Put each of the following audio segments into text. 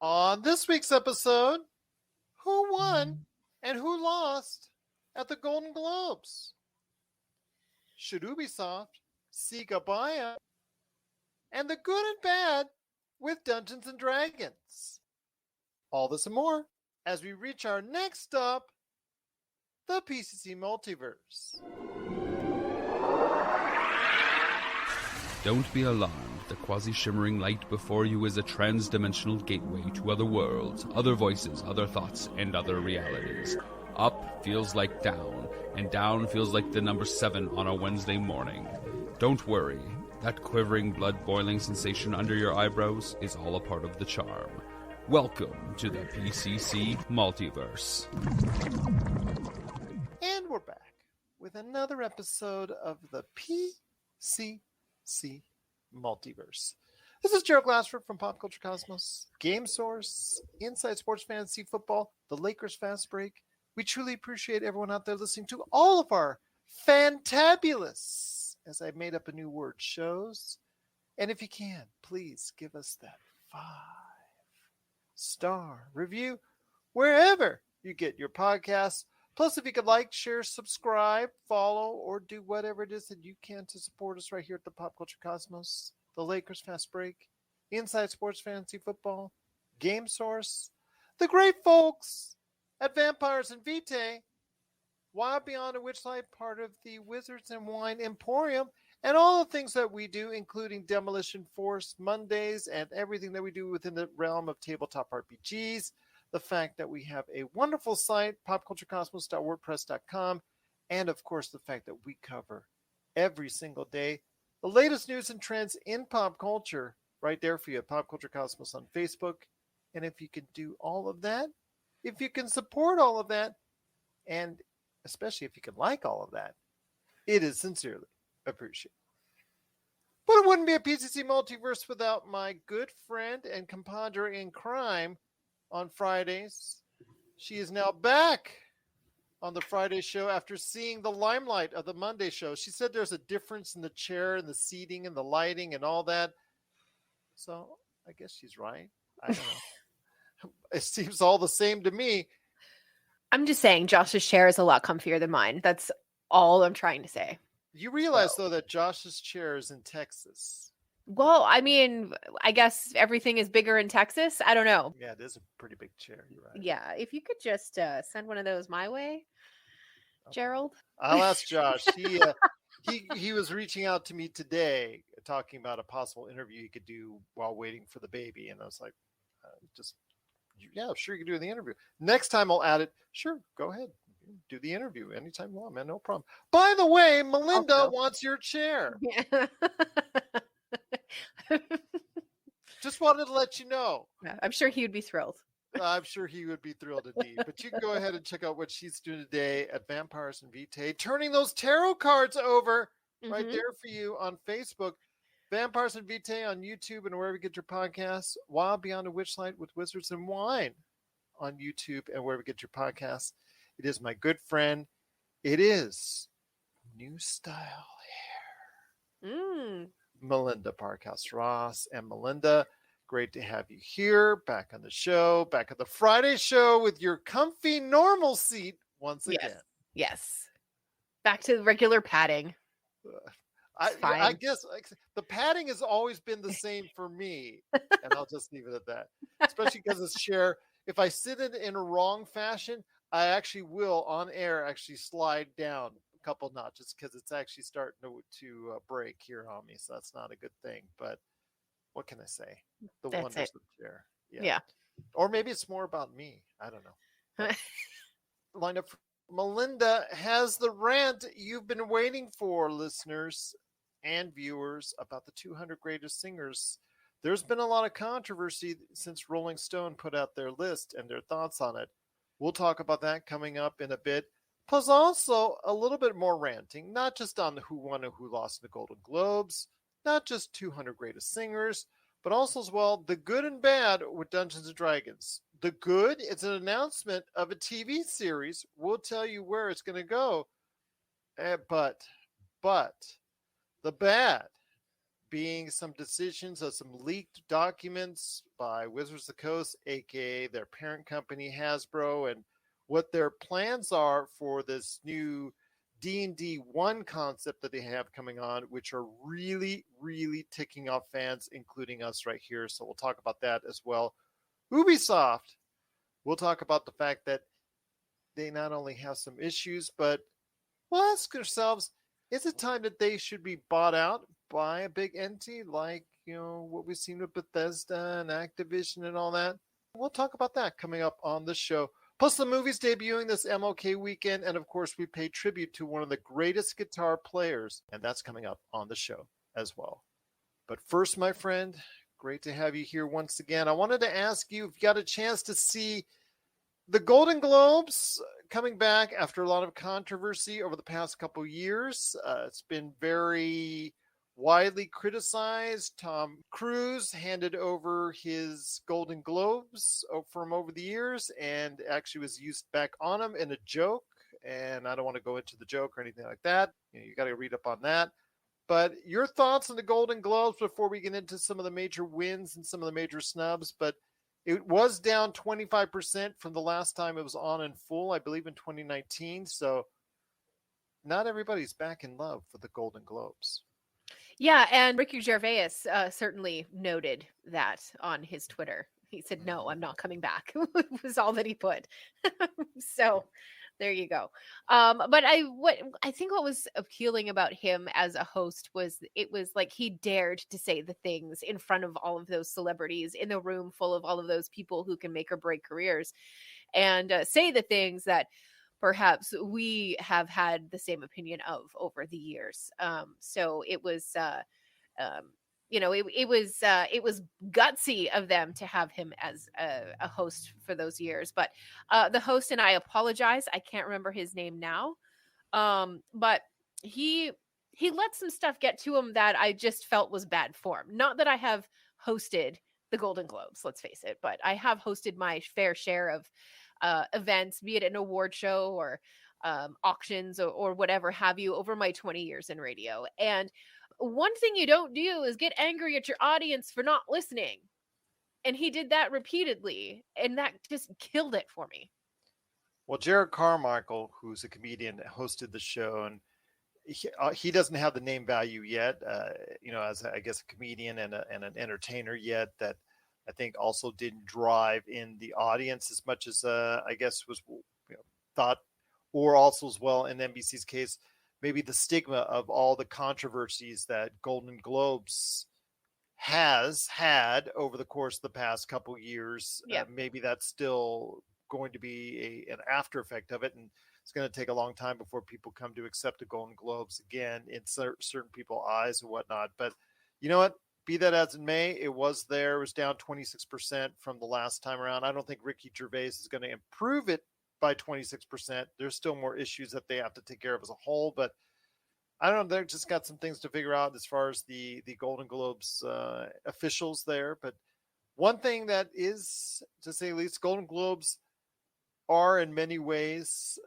On this week's episode, who won and who lost at the Golden Globes? Should Ubisoft seek a buyout? And the good and bad with Dungeons and Dragons. All this and more as we reach our next stop, the PCC Multiverse. Don't be alarmed. The quasi-shimmering light before you is a trans-dimensional gateway to other worlds, other voices, other thoughts, and other realities. Up feels like down, and down feels like the number 7 on a Wednesday morning. Don't worry. That quivering, blood-boiling sensation under your eyebrows is all a part of the charm. Welcome to the PCC Multiverse. And we're back with another episode of the PCC Multiverse. This is Gerald Glassford from Pop Culture Cosmos, Game Source, Inside Sports Fantasy Football, the Lakers Fast Break. We truly appreciate everyone out there listening to all of our fantabulous, as I made up a new word, shows. And if you can, please give us that 5-star review wherever you get your podcasts. Plus, if you could like, share, subscribe, follow, or do whatever it is that you can to support us right here at the Pop Culture Cosmos, the Lakers Fast Break, Inside Sports Fantasy Football, Game Source, the great folks at Vampires and Vitae, Wild Beyond a Witchlight, part of the Wizards and Wine Emporium, and all the things that we do, including Demolition Force Mondays and everything that we do within the realm of tabletop RPGs. The fact that we have a wonderful site, popculturecosmos.wordpress.com, and of course the fact that we cover every single day the latest news and trends in pop culture right there for you at Pop Culture Cosmos on Facebook. And if you can do all of that, if you can support all of that, and especially if you can like all of that, it is sincerely appreciated. But it wouldn't be a PCC Multiverse without my good friend and compadre in crime on Fridays. She is now back on the Friday show after seeing the limelight of the Monday show. She said there's a difference in the chair and the seating and the lighting and all that. So I guess she's right. I don't know. It seems all the same to me. I'm just saying Josh's chair is a lot comfier than mine. That's all I'm trying to say. You realize, though, that Josh's chair is in Texas. Well, I mean, I guess everything is bigger in Texas. I don't know. Yeah, it is a pretty big chair. You're right. Yeah, if you could just send one of those my way, Gerald. I'll ask Josh. He was reaching out to me today, talking about a possible interview he could do while waiting for the baby, and I was like, yeah, sure, you can do the interview. Next time I'll add it. Sure, go ahead. Do the interview anytime you want, man. No problem. By the way, Melinda wants your chair. Yeah. Just wanted to let you know. I'm sure he would be thrilled. I'm sure he would be thrilled indeed. But you can go ahead and check out what she's doing today at Vampires and Vitae, turning those tarot cards over right there for you on Facebook. Vampires and Vitae on YouTube and wherever you get your podcasts. Wild Beyond a Witchlight with Wizards and Wine on YouTube and wherever you get your podcasts. It is my good friend. It is New Style Hair. Melinda Parkhouse Ross. And Melinda, great to have you here, back on the show, back at the Friday show with your comfy normal seat once again. Yes. Back to regular padding. I guess the padding has always been the same for me, and I'll just leave it at that. Especially because this chair, if I sit in a wrong fashion, I actually will, on air, actually slide down a couple notches because it's actually starting to break here on me. So that's not a good thing. But what can I say? The wonders of the chair. Yeah. Or maybe it's more about me. I don't know. Lined up for Melinda has the rant you've been waiting for, listeners and viewers, about the 200 greatest singers. There's been a lot of controversy since Rolling Stone put out their list and their thoughts on it. We'll talk about that coming up in a bit. Plus also a little bit more ranting, not just on who won and who lost the Golden Globes, not just 200 greatest singers, but also as well the good and bad with Dungeons and Dragons. The good, it's an announcement of a TV series. We'll tell you where it's going to go. But the bad being some decisions of some leaked documents by Wizards of the Coast, aka their parent company Hasbro, and what their plans are for this new D&D 1 concept that they have coming on, which are really, really ticking off fans, including us right here. So we'll talk about that as well. Ubisoft, we'll talk about the fact that they not only have some issues, but we'll ask ourselves, is it time that they should be bought out by a big entity like, what we've seen with Bethesda and Activision and all that? We'll talk about that coming up on the show. Plus the movies debuting this MLK weekend. And of course, we pay tribute to one of the greatest guitar players. And that's coming up on the show as well. But first, my friend, great to have you here once again. I wanted to ask you if you got a chance to see the Golden Globes coming back after a lot of controversy over the past couple of years. It's been very widely criticized. Tom Cruise handed over his Golden Globes from over the years and actually was used back on him in a joke. And I don't want to go into the joke or anything like that. You got to read up on that. But your thoughts on the Golden Globes before we get into some of the major wins and some of the major snubs. But it was down 25% from the last time it was on in full, I believe in 2019. So not everybody's back in love with the Golden Globes. Yeah, and Ricky Gervais certainly noted that on his Twitter. He said, "No, I'm not coming back." was all that he put. So there you go. But I think what was appealing about him as a host was it was like he dared to say the things in front of all of those celebrities in the room full of all of those people who can make or break careers, and say the things that perhaps we have had the same opinion of over the years. So it was, it was gutsy of them to have him as a host for those years. But the host, and I apologize, I can't remember his name now. But he let some stuff get to him that I just felt was bad form. Not that I have hosted the Golden Globes, let's face it, but I have hosted my fair share of events, be it an award show or auctions or whatever have you over my 20 years in radio. And one thing you don't do is get angry at your audience for not listening. And he did that repeatedly, and that just killed it for me. Well, Jared Carmichael, who's a comedian, hosted the show, and he doesn't have the name value yet, as I guess a comedian and an entertainer yet, that I think also didn't drive in the audience as much as I guess was thought, or also as well in NBC's case, maybe the stigma of all the controversies that Golden Globes has had over the course of the past couple years. Yeah. Maybe that's still going to be an after effect of it, and it's going to take a long time before people come to accept the Golden Globes again in certain people's eyes and whatnot. But you know what? Be that as it may, it was there. It was down 26% from the last time around. I don't think Ricky Gervais is going to improve it by 26%. There's still more issues that they have to take care of as a whole, but I don't know. They've just got some things to figure out as far as the Golden Globes officials there. But one thing that is, to say the least, Golden Globes are in many ways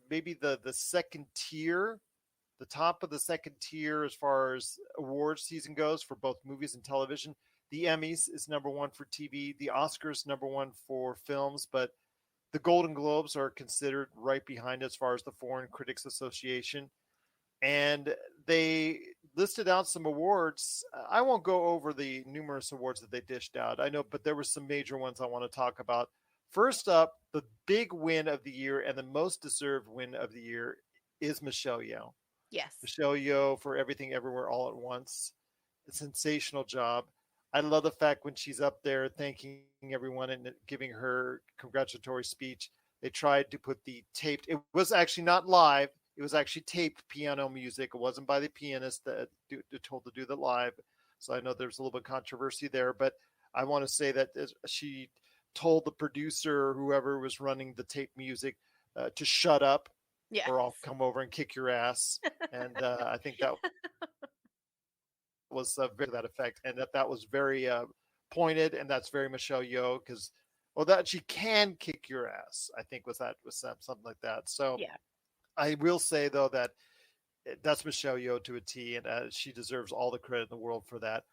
maybe the second tier, the top of the second tier as far as awards season goes for both movies and television. The Emmys is number one for TV. The Oscars number one for films, but the Golden Globes are considered right behind as far as the Foreign Critics Association. And they listed out some awards. I won't go over the numerous awards that they dished out. I know, but there were some major ones I want to talk about. First up, the big win of the year and the most deserved win of the year is Michelle Yeoh. Yes. Michelle Yeoh for Everything Everywhere All at Once. A sensational job. I love the fact when she's up there thanking everyone and giving her congratulatory speech, they tried to put the taped, it was actually not live, it was actually taped piano music. It wasn't by the pianist that told to do the live. So I know there's a little bit of controversy there, but I want to say that she told the producer or whoever was running the tape music to shut up. Yeah. Or I'll come over and kick your ass. And I think that was very to that effect. And that was very pointed. And that's very Michelle Yeoh because, that she can kick your ass, I think was something like that. So yeah. I will say, though, that That's Michelle Yeoh to a T, and she deserves all the credit in the world for that.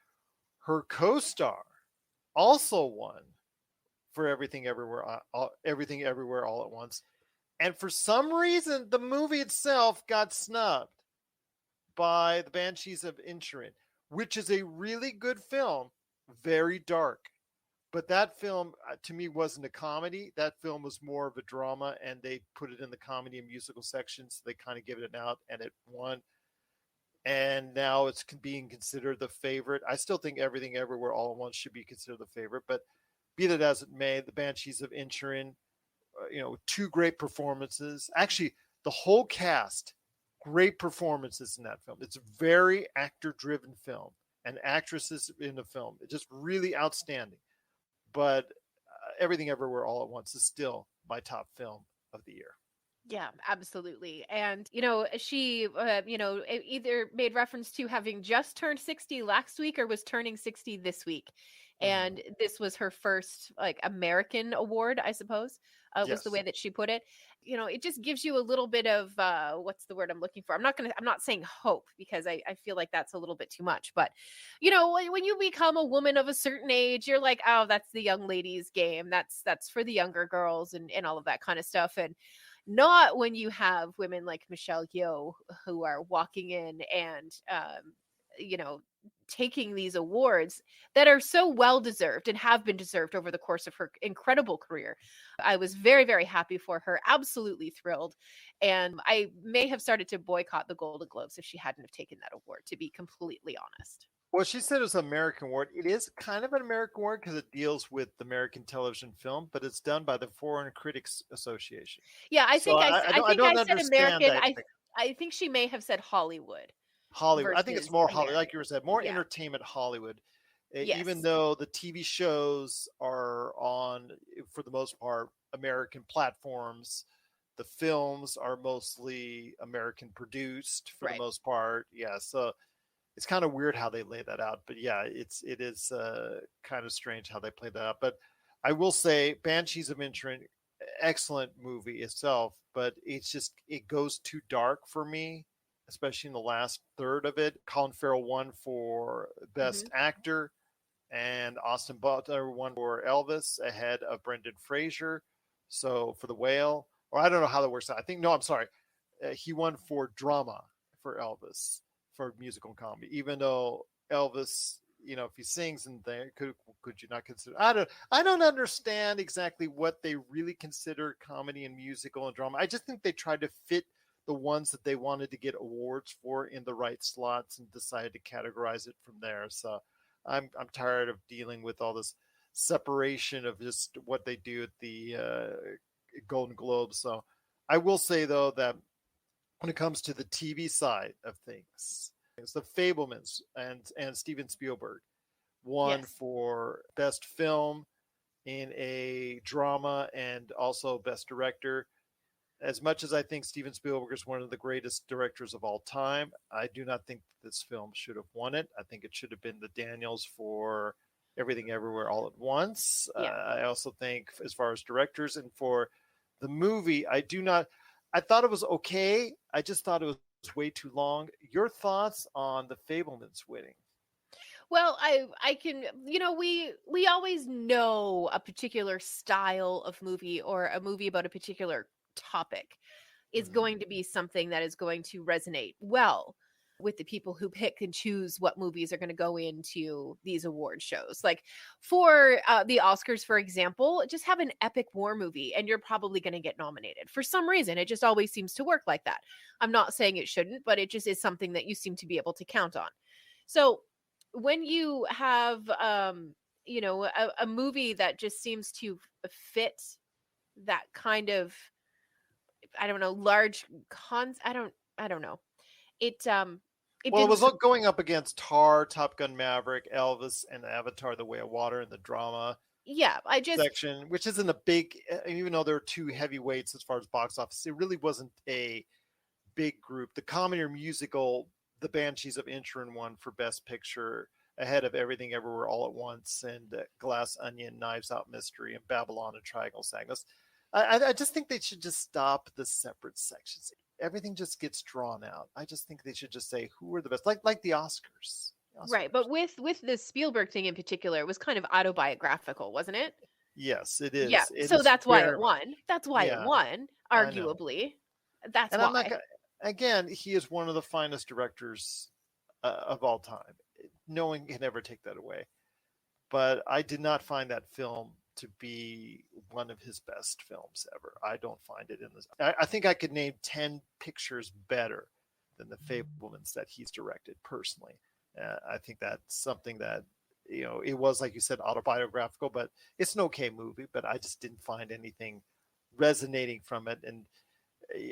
Her co-star also won for Everything Everywhere All at Once. And for some reason, the movie itself got snubbed by The Banshees of Inisherin, which is a really good film, very dark. But that film, to me, wasn't a comedy. That film was more of a drama, and they put it in the comedy and musical section, so they kind of gave it an out, and it won. And now it's being considered the favorite. I still think Everything Everywhere All at Once should be considered the favorite, but be that as it may, The Banshees of Inisherin, two great performances. Actually, the whole cast, great performances in that film. It's a very actor-driven film, and actresses in the film, it's just really outstanding. But Everything Everywhere All at Once is still my top film of the year. Yeah, absolutely. And, she, either made reference to having just turned 60 last week or was turning 60 this week. And this was her first American award, I suppose, was the way that she put it. It just gives you a little bit of, what's the word I'm looking for? I'm not saying hope, because I feel like that's a little bit too much, but when you become a woman of a certain age, you're like, oh, that's the young ladies game. That's for the younger girls and all of that kind of stuff. And not when you have women like Michelle Yeoh who are walking in and, taking these awards that are so well deserved and have been deserved over the course of her incredible career. I was very, very happy for her, absolutely thrilled. And I may have started to boycott the Golden Globes if she hadn't have taken that award, to be completely honest. Well, she said it was an American award. It is kind of an American award because it deals with American television film, but it's done by the Foreign Critics Association. Yeah, I think I said American. I think she may have said Hollywood. I think it's more Hollywood, like you said, more entertainment Hollywood. Yes. Even though the TV shows are on, for the most part, American platforms, the films are mostly American produced for the most part. Yeah, so it's kind of weird how they lay that out, but yeah, it is kind of strange how they play that out. But I will say, Banshees of Inisherin, excellent movie itself, but it goes too dark for me, especially in the last third of it. Colin Farrell won for Best Actor, and Austin Butler won for Elvis ahead of Brendan Fraser. So for The Whale, or I don't know how that works out. He won for drama for Elvis, for musical comedy, even though Elvis, if he sings in there, could you not consider? I don't understand exactly what they really consider comedy and musical and drama. I just think they tried to fit the ones that they wanted to get awards for in the right slots and decided to categorize it from there. So I'm tired of dealing with all this separation of just what they do at the Golden Globes. So I will say, though, that when it comes to the TV side of things, it's the Fabelmans and Steven Spielberg won for Best Film in a Drama and also Best Director. As much as I think Steven Spielberg is one of the greatest directors of all time, I do not think this film should have won it. I think it should have been the Daniels for Everything Everywhere All at Once. I also think, as far as directors and for the movie, I thought it was okay. I just thought it was way too long. Your thoughts on the Fabelmans winning? Well, I can, we always know a particular style of movie or a movie about a particular topic is going to be something that is going to resonate well with the people who pick and choose what movies are going to go into these award shows. Like for the Oscars, for example, just have an epic war movie and you're probably going to get nominated. For some reason, it just always seems to work like that. I'm not saying it shouldn't, but it just is something that you seem to be able to count on. So when you have, a movie that just seems to fit that kind of, I don't know, large I don't know. It was going up against Tar, Top Gun Maverick, Elvis, and Avatar: The Way of Water in the drama section, which isn't a big, even though there are two heavyweights as far as box office, it really wasn't a big group. The comedy or musical, The Banshees of Inisherin won for Best Picture ahead of Everything Everywhere All at Once and Glass Onion, Knives Out Mystery, and Babylon and Triangle Sadness. I just think they should just stop the separate sections. everything just gets drawn out. I just think they should just say who are the best, like the Oscars. Right, but with this Spielberg thing in particular, it was kind of autobiographical, wasn't it? Yes, it is. Yeah, It so is that's why it very much. won. That's why it Yeah, won, I know. arguably. That's And I'm not why. gonna, again, he is one of the finest directors of all time. No one can ever take that away. But I did not find that film to be one of his best films ever. I don't find it in this. I think I could name 10 pictures better than the Fablemans that he's directed personally. I think that's something that, it was, like you said, autobiographical, but it's an okay movie, but I just didn't find anything resonating from it. And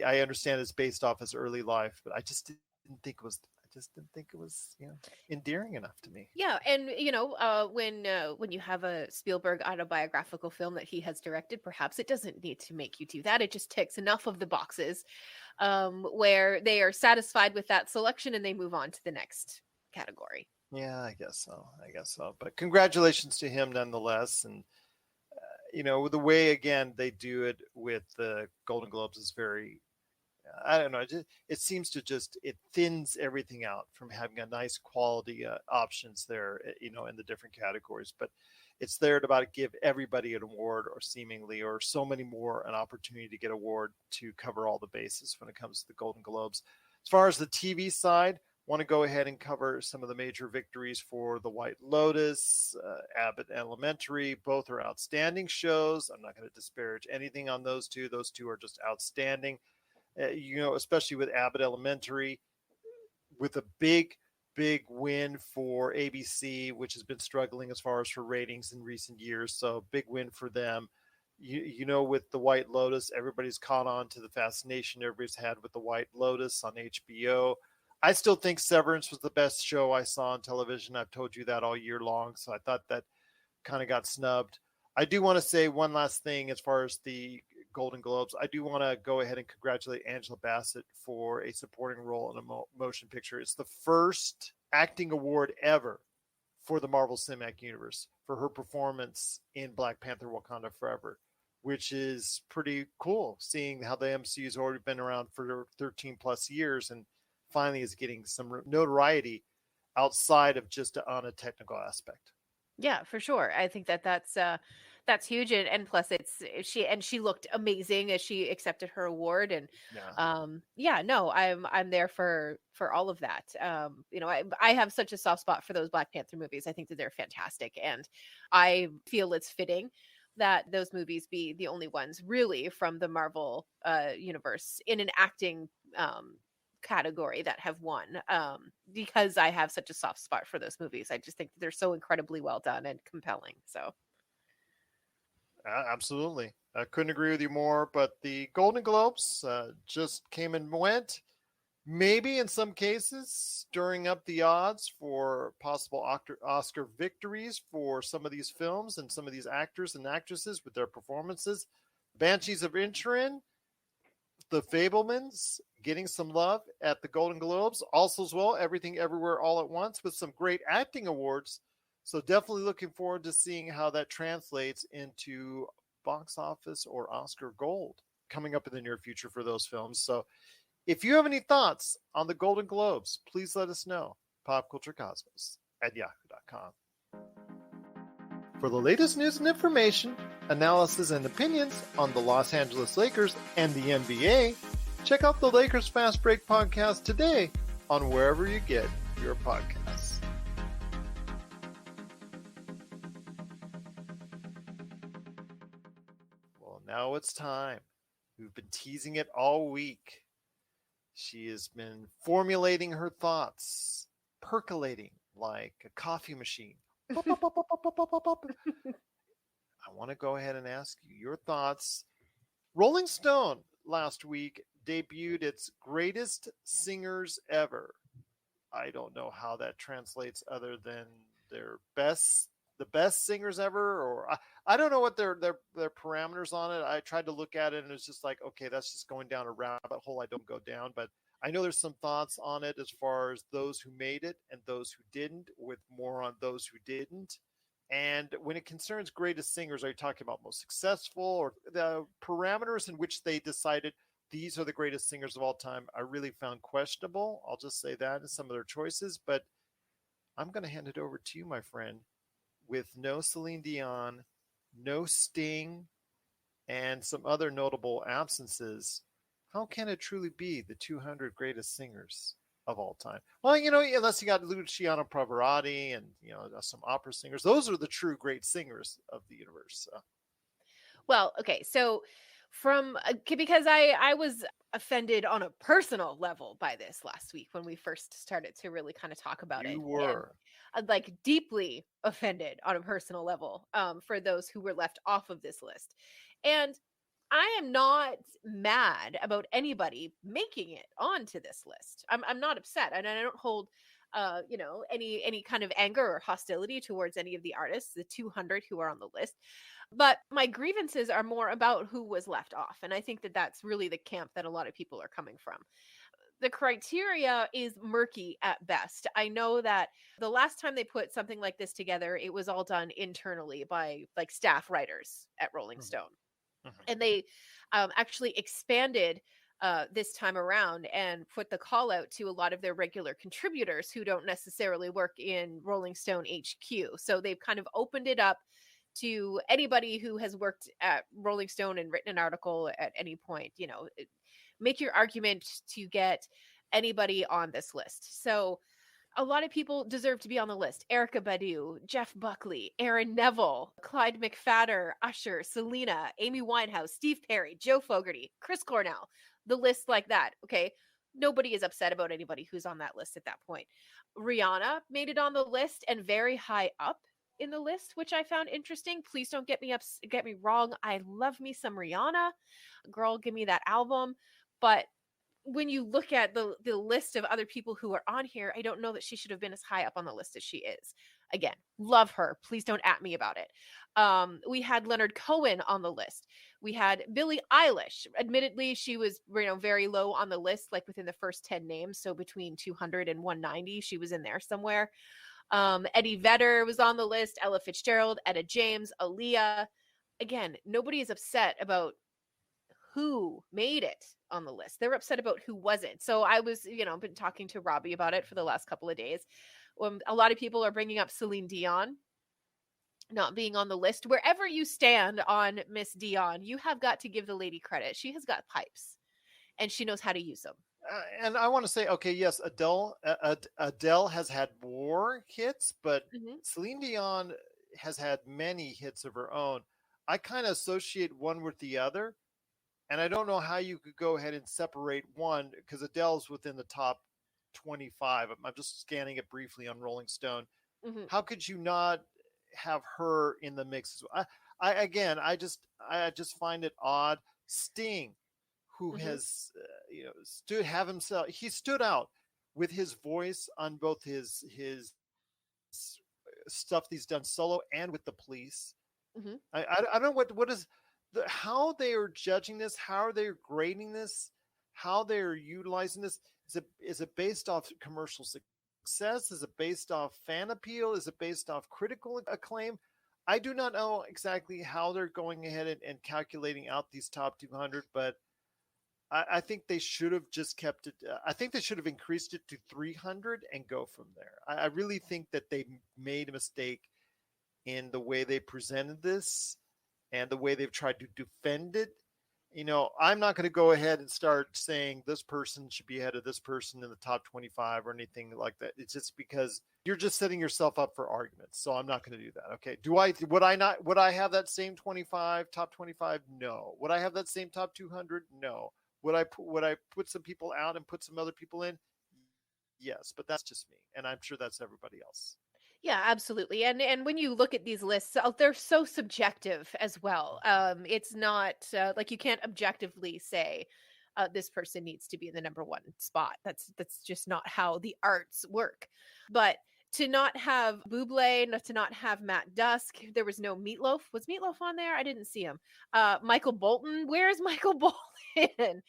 I understand it's based off his early life, but I just didn't think it was endearing enough to me. Yeah, and when you have a Spielberg autobiographical film that he has directed, perhaps it doesn't need to make you do that. It just ticks enough of the boxes where they are satisfied with that selection and they move on to the next category. Yeah, I guess so. But congratulations to him nonetheless. And the way, again, they do it with the Golden Globes is very, I don't know. It seems to it thins everything out from having a nice quality options there, in the different categories. But it's there to about give everybody an award, or seemingly, or so many more, an opportunity to get award to cover all the bases when it comes to the Golden Globes. As far as the TV side, want to go ahead and cover some of the major victories for The White Lotus, Abbott Elementary. Both are outstanding shows. I'm not going to disparage anything on those two. Those two are just outstanding. Especially with Abbott Elementary, with a big win for ABC, which has been struggling as far as for ratings in recent years. So big win for them. With The White Lotus, everybody's caught on to the fascination everybody's had with The White Lotus on HBO. I still think Severance was the best show I saw on television. I've told you that all year long. So I thought that kind of got snubbed. I do want to say one last thing as far as the Golden Globes. I do want to go ahead and congratulate Angela Bassett for a supporting role in a motion picture. It's the first acting award ever for the Marvel Cinematic Universe for her performance in Black Panther: Wakanda Forever, which is pretty cool, seeing how the MCU has already been around for 13 plus years and finally is getting some notoriety outside of just on a technical aspect. Yeah, for sure. I think that's huge, and plus she looked amazing as she accepted her award, and I'm there for all of that. I have such a soft spot for those Black Panther movies. I think that they're fantastic, and I feel it's fitting that those movies be the only ones really from the Marvel universe in an acting category that have won, because I have such a soft spot for those movies. I just think they're so incredibly well done and compelling. So absolutely, I couldn't agree with you more. But the Golden Globes just came and went, maybe in some cases stirring up the odds for possible Oscar victories for some of these films and some of these actors and actresses with their performances. Banshees of Inisherin, The Fablemans getting some love at the Golden Globes. Also as well, Everything Everywhere All at Once with some great acting awards. So definitely looking forward to seeing how that translates into box office or Oscar gold coming up in the near future for those films. So if you have any thoughts on the Golden Globes, please let us know. popculturecosmos@yahoo.com. For the latest news and information, analysis and opinions on the Los Angeles Lakers and the NBA, check out the Lakers Fast Break podcast today on wherever you get your podcasts. Well, now it's time. We've been teasing it all week. She has been formulating her thoughts, percolating like a coffee machine. I want to go ahead and ask you your thoughts. Rolling Stone last week debuted its greatest singers ever. I don't know how that translates other than the best singers ever, or I don't know what their parameters on it. I tried to look at it and it's just like, okay, that's just going down a rabbit hole I don't go down, but I know there's some thoughts on it as far as those who made it and those who didn't, with more on those who didn't. And when it concerns greatest singers, are you talking about most successful, or the parameters in which they decided these are the greatest singers of all time, I really found questionable. I'll just say that in some of their choices, but I'm going to hand it over to you, my friend, with no Celine Dion, no Sting, and some other notable absences. How can it truly be the 200 greatest singers of all time? Well, unless you got Luciano Pavarotti and, some opera singers, those are the true great singers of the universe. So. Well, okay. So because I was offended on a personal level by this last week when we first started to really kind of talk about it. You were. And, like, deeply offended on a personal level for those who were left off of this list. And I am not mad about anybody making it onto this list. I'm not upset, and I don't hold any kind of anger or hostility towards any of the artists, the 200 who are on the list. But my grievances are more about who was left off, and I think that that's really the camp that a lot of people are coming from. The criteria is murky at best. I know that the last time they put something like this together, it was all done internally by like staff writers at Rolling Stone. And they actually expanded this time around and put the call out to a lot of their regular contributors who don't necessarily work in Rolling Stone HQ. So they've kind of opened it up to anybody who has worked at Rolling Stone and written an article at any point. Make your argument to get anybody on this list. So a lot of people deserve to be on the list. Erykah Badu, Jeff Buckley, Aaron Neville, Clyde McPhatter, Usher, Selena, Amy Winehouse, Steve Perry, Joe Fogerty, Chris Cornell, the list like that. Okay. Nobody is upset about anybody who's on that list at that point. Rihanna made it on the list and very high up in the list, which I found interesting. Please don't get me wrong. I love me some Rihanna. Girl, give me that album. But when you look at the list of other people who are on here, I don't know that she should have been as high up on the list as she is. Again, love her. Please don't at me about it. We had Leonard Cohen on the list. We had Billie Eilish. Admittedly, she was very low on the list, like within the first 10 names. So between 200 and 190, she was in there somewhere. Eddie Vedder was on the list. Ella Fitzgerald, Etta James, Aaliyah. Again, nobody is upset about who made it on the list. They're upset about who wasn't. So I was, been talking to Robbie about it for the last couple of days. A lot of people are bringing up Celine Dion not being on the list. Wherever you stand on Miss Dion, you have got to give the lady credit. She has got pipes and she knows how to use them. And I want to say, okay, yes, Adele has had more hits, but Celine Dion has had many hits of her own. I kind of associate one with the other. And I don't know how you could go ahead and separate one, because Adele's within the top 25. I'm just scanning it briefly on Rolling Stone. How could you not have her in the mix? I just find it odd. Sting, who has he stood out with his voice on both his stuff he's done solo and with the Police. I don't know what is. How they are judging this, how they're grading this, how they're utilizing this. Is it based off commercial success? Is it based off fan appeal? Is it based off critical acclaim? I do not know exactly how they're going ahead and calculating out these top 200, but I think they should have just kept it. I think they should have increased it to 300 and go from there. I really think that they made a mistake in the way they presented this and the way they've tried to defend it. I'm not going to go ahead and start saying this person should be ahead of this person in the top 25 or anything like that. It's just because you're just setting yourself up for arguments. So I'm not going to do that. Okay. Would I have that same top 25? No. Would I have that same top 200? No. Would I put some people out and put some other people in? Yes, but that's just me. And I'm sure that's everybody else. Yeah, absolutely. And when you look at these lists, they're so subjective as well. It's not like you can't objectively say this person needs to be in the number one spot. That's just not how the arts work. But to not have Bublé, to not have Matt Dusk, there was no Meatloaf. Was Meatloaf on there? I didn't see him. Michael Bolton. Where's Michael Bolton?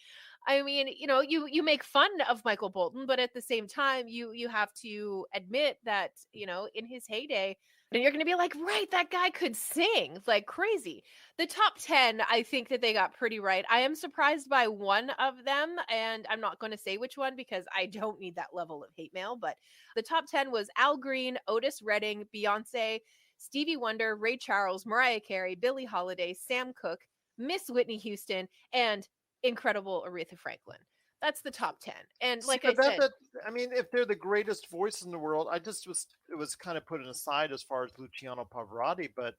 I mean, you make fun of Michael Bolton, but at the same time, you have to admit that, in his heyday, And you're going to be like, right, that guy could sing like crazy. The top 10, I think that they got pretty right. I am surprised by one of them, and I'm not going to say which one because I don't need that level of hate mail. But the top 10 was Al Green, Otis Redding, Beyonce, Stevie Wonder, Ray Charles, Mariah Carey, Billie Holiday, Sam Cooke, Miss Whitney Houston, and incredible Aretha Franklin. That's the top 10. And See, like I but said, I mean, if they're the greatest voice in the world, it was kind of put an aside as far as Luciano Pavarotti, but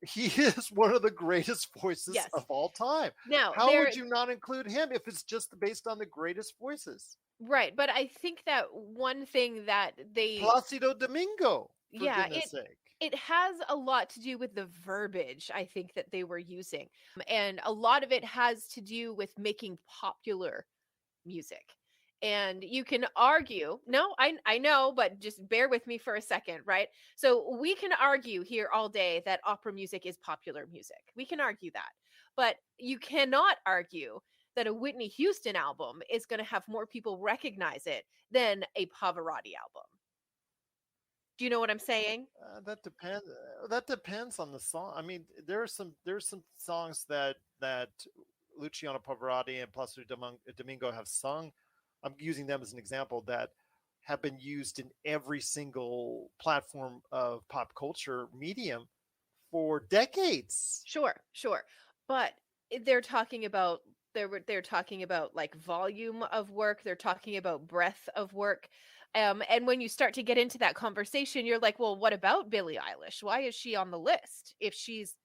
he is one of the greatest voices yes. of all time. Now, How would you not include him if it's just based on the greatest voices? right, but I think that one thing that they Placido Domingo, for goodness sake. It has a lot to do with the verbiage, I think, that they were using. And a lot of it has to do with making popular music. And you can argue, no, I know, but just bear with me for a second, right? So we can argue here all day that opera music is popular music. We can argue that. But you cannot argue that a Whitney Houston album is going to have more people recognize it than a Pavarotti album. Do you know what I'm saying? That depends. That depends on the song. I mean, there's some songs that Luciano Pavarotti and Placido Domingo have sung. I'm using them as an example that have been used in every single platform of pop culture medium for decades. Sure. But they're talking about like volume of work. They're talking about breadth of work. And when you start to get into that conversation, you're like, well, what about Billie Eilish? Why is she on the list if she's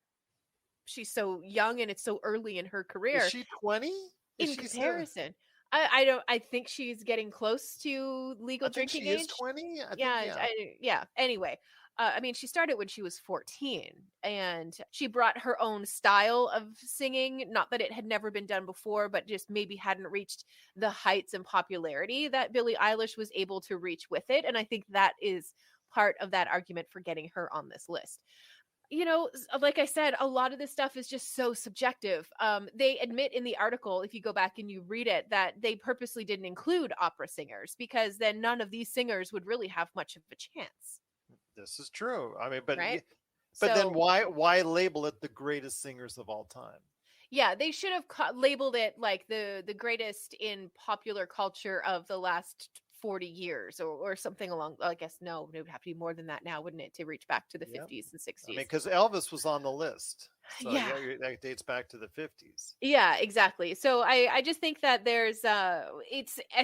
so young and it's so early in her career? Is she 20? In comparison, I think she's getting close to legal drinking age. Is 20? Yeah. Anyway, I mean, she started when she was 14, and she brought her own style of singing. Not that it had never been done before, but just maybe hadn't reached the heights and popularity that Billie Eilish was able to reach with it. And I think that is part of that argument for getting her on this list. You know, like I said, a lot of this stuff is just so subjective. They admit in the article, if you go back and you read it, that they purposely didn't include opera singers because then none of these singers would really have much of a chance. This is true. I mean, but right? But then why label it the greatest singers of all time? Yeah, they should have labeled it like the greatest in popular culture of the last 40 years or something along. I guess no, it would have to be more than that now, wouldn't it, to reach back to the 50s and 60s? I mean, because Elvis was on the list. So yeah, that dates back to the 50s. Yeah, exactly. So I just think that there's I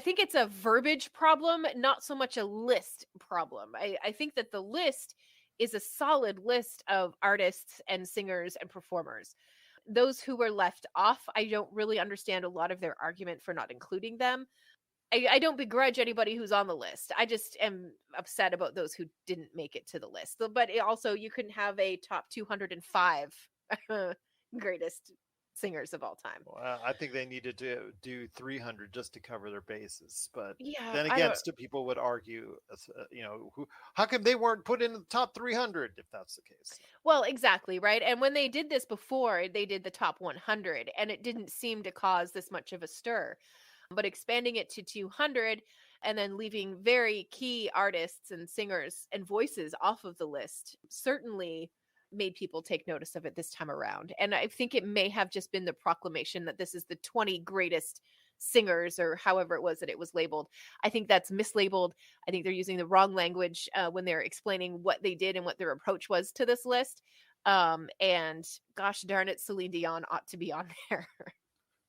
think it's a verbiage problem, not so much a list problem. I think that the list is a solid list of artists and singers and performers. Those who were left off, I don't really understand a lot of their argument for not including them. I don't begrudge anybody who's on the list. I just am upset about those who didn't make it to the list. But also, you couldn't have a top 205 greatest singers of all time. Well, I think they needed to do 300 just to cover their bases. But yeah, then again, people would argue, how come they weren't put in the top 300 if that's the case? Well, exactly, right? And when they did this before, they did the top 100, and it didn't seem to cause this much of a stir. But expanding it to 200 and then leaving very key artists and singers and voices off of the list certainly made people take notice of it this time around. And I think it may have just been the proclamation that this is the 20 greatest singers, or however it was that it was labeled. I think that's mislabeled. I think they're using the wrong language when they're explaining what they did and what their approach was to this list. And gosh darn it, Celine Dion ought to be on there.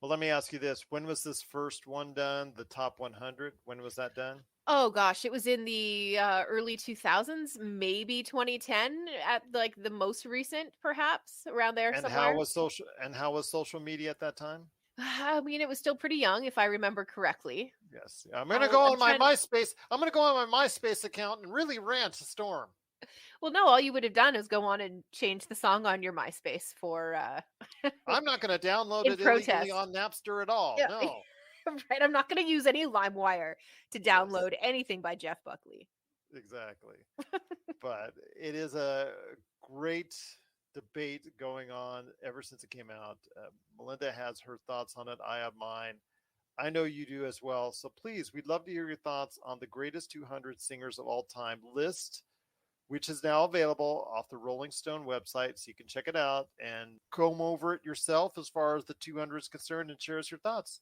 Well, let me ask you this. When was this first one done, the top 100? When was that done? Oh, gosh. It was in the early 2000s, maybe 2010 at like the most recent, perhaps, around there somewhere. How was social media at that time? I mean, it was still pretty young, if I remember correctly. Yes. I'm going to go on my MySpace. I'm going to go on my MySpace account and really rant a storm. Well, no, all you would have done is go on and change the song on your MySpace for... I'm not going to download it illegally on Napster at all. Yeah. No. Right. I'm not going to use any LimeWire to download anything by Jeff Buckley. Exactly. But it is a great debate going on ever since it came out. Melinda has her thoughts on it. I have mine. I know you do as well. So please, we'd love to hear your thoughts on the greatest 200 singers of all time list. which is now available off the Rolling Stone website, so you can check it out and comb over it yourself as far as the 200 is concerned and share us your thoughts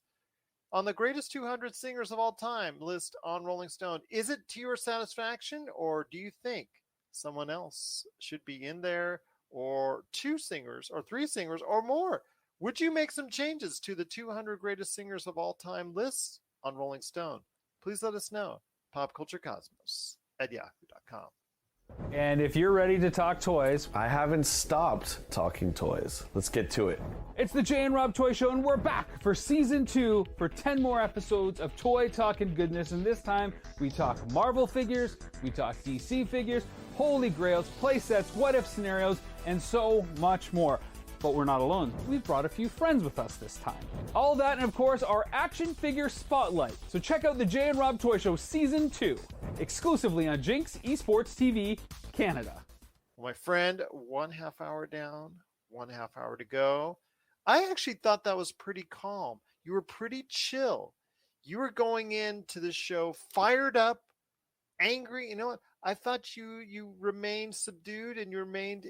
on the greatest 200 singers of all time list on Rolling Stone. Is it to your satisfaction, or do you think someone else should be in there, or two singers, or three singers, or more? Would you make some changes to the 200 greatest singers of all time list on Rolling Stone? Please let us know. popculturecosmos@yahoo.com. And if you're ready to talk toys, I haven't stopped talking toys. Let's get to it. it's the Jay and Rob Toy Show, and we're back for season 2 for 10 more episodes of toy talk and goodness. And this time we talk Marvel figures, we talk DC figures, holy grails, play sets, what if scenarios, and so much more. But we're not alone. We've brought a few friends with us this time. All that and of course our action figure spotlight. So check out the Jay and Rob Toy Show season 2, exclusively on Jinx Esports TV Canada. Well, my friend, 1.5 hour down, 1.5 hour to go. I actually thought that was pretty calm. You were pretty chill. You were going into the show fired up, angry. You know what? I thought you remained subdued, and you remained,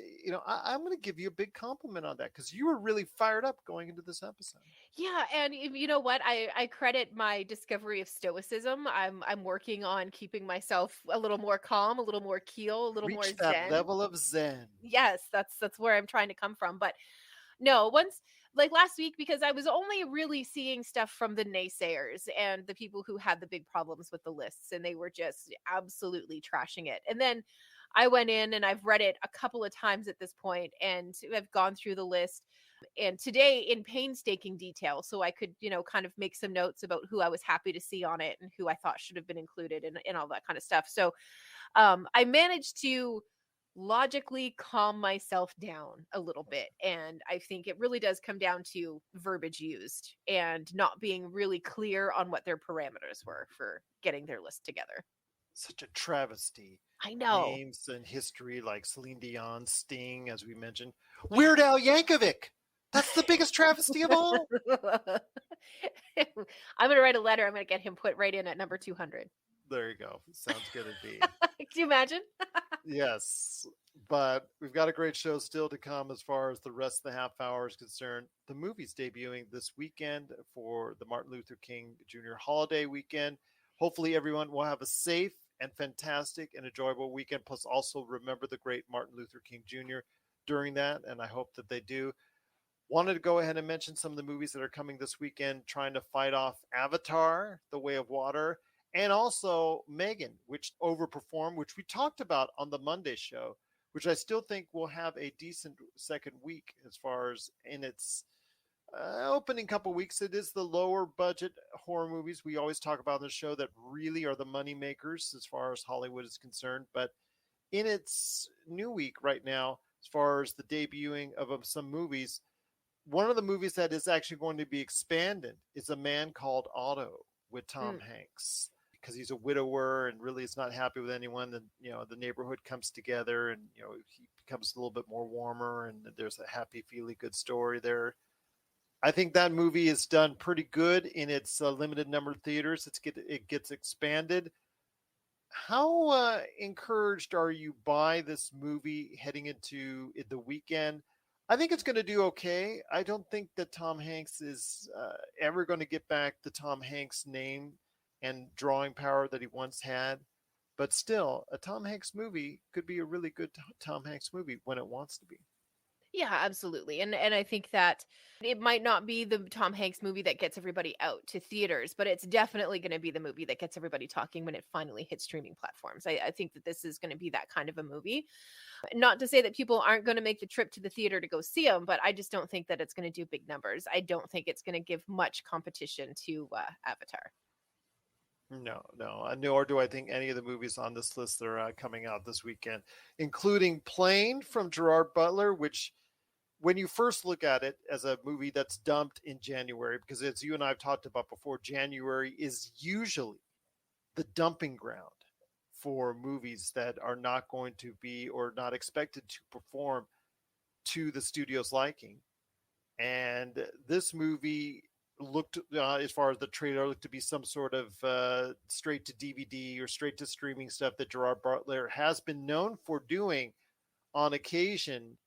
I'm going to give you a big compliment on that, because you were really fired up going into this episode. Yeah, and you know what? I credit my discovery of stoicism. I'm working on keeping myself a little more calm, a little more keel, a little Reach more that zen. level of zen. Yes, that's where I'm trying to come from. But no, once, like last week, because I was only really seeing stuff from the naysayers and the people who had the big problems with the lists, and they were just absolutely trashing it. And then I went in and I've read it a couple of times at this point, and I've gone through the list, and today in painstaking detail, so I could, kind of make some notes about who I was happy to see on it and who I thought should have been included, and all that kind of stuff. So I managed to logically calm myself down a little bit, and I think it really does come down to verbiage used and not being really clear on what their parameters were for getting their list together. Such a travesty. I know. Names in history like Celine Dion, Sting, as we mentioned. Weird Al Yankovic. That's the biggest travesty of all. I'm going to write a letter. I'm going to get him put right in at number 200. There you go. Sounds good indeed. Can you imagine? Yes, but we've got a great show still to come as far as the rest of the half hour is concerned. The movie's debuting this weekend for the Martin Luther King Jr. holiday weekend. Hopefully everyone will have a safe and fantastic and enjoyable weekend. Plus also remember the great Martin Luther King Jr. during that, and I hope that they do. Wanted to go ahead and mention some of the movies that are coming this weekend, trying to fight off Avatar, The Way of Water, and also Megan, which overperformed, which we talked about on the Monday show, which I still think will have a decent second week as far as in its opening couple weeks. It is the lower budget horror movies we always talk about on the show that really are the money makers as far as Hollywood is concerned. But in its new week right now, as far as the debuting of some movies, one of the movies that is actually going to be expanded is A Man Called Otto with Tom Hanks. Because he's a widower and really is not happy with anyone, then the neighborhood comes together, and he becomes a little bit more warmer, and there's a happy, feely, good story there. I think that movie is done pretty good in its limited number of theaters. It gets expanded. How encouraged are you by this movie heading into the weekend? I think it's going to do okay. I don't think that Tom Hanks is ever going to get back the Tom Hanks name and drawing power that he once had. But still, a Tom Hanks movie could be a really good Tom Hanks movie when it wants to be. Yeah, absolutely. And I think that it might not be the Tom Hanks movie that gets everybody out to theaters, but it's definitely going to be the movie that gets everybody talking when it finally hits streaming platforms. I think that this is going to be that kind of a movie. Not to say that people aren't going to make the trip to the theater to go see them, but I just don't think that it's going to do big numbers. I don't think it's going to give much competition to Avatar. No, nor do I think any of the movies on this list that are coming out this weekend, including Plane from Gerard Butler, which when you first look at it as a movie that's dumped in January, because as you and I have talked about before, January is usually the dumping ground for movies that are not going to be or not expected to perform to the studio's liking. And this movie looked, as far as the trailer, looked to be some sort of straight to DVD or straight to streaming stuff that Gerard Butler has been known for doing on occasion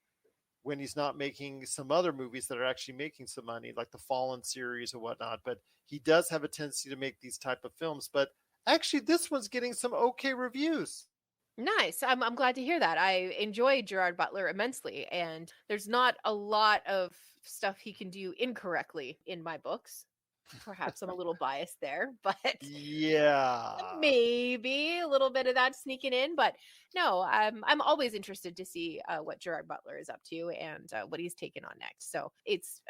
when he's not making some other movies that are actually making some money, like the Fallen series or whatnot. But he does have a tendency to make these type of films. But actually, this one's getting some okay reviews. Nice. I'm glad to hear that. I enjoy Gerard Butler immensely, and there's not a lot of stuff he can do incorrectly in my books. Perhaps I'm a little biased there, but Yeah, maybe a little bit of that sneaking in. But no, I'm always interested to see what Gerard Butler is up to and what he's taken on next. So it's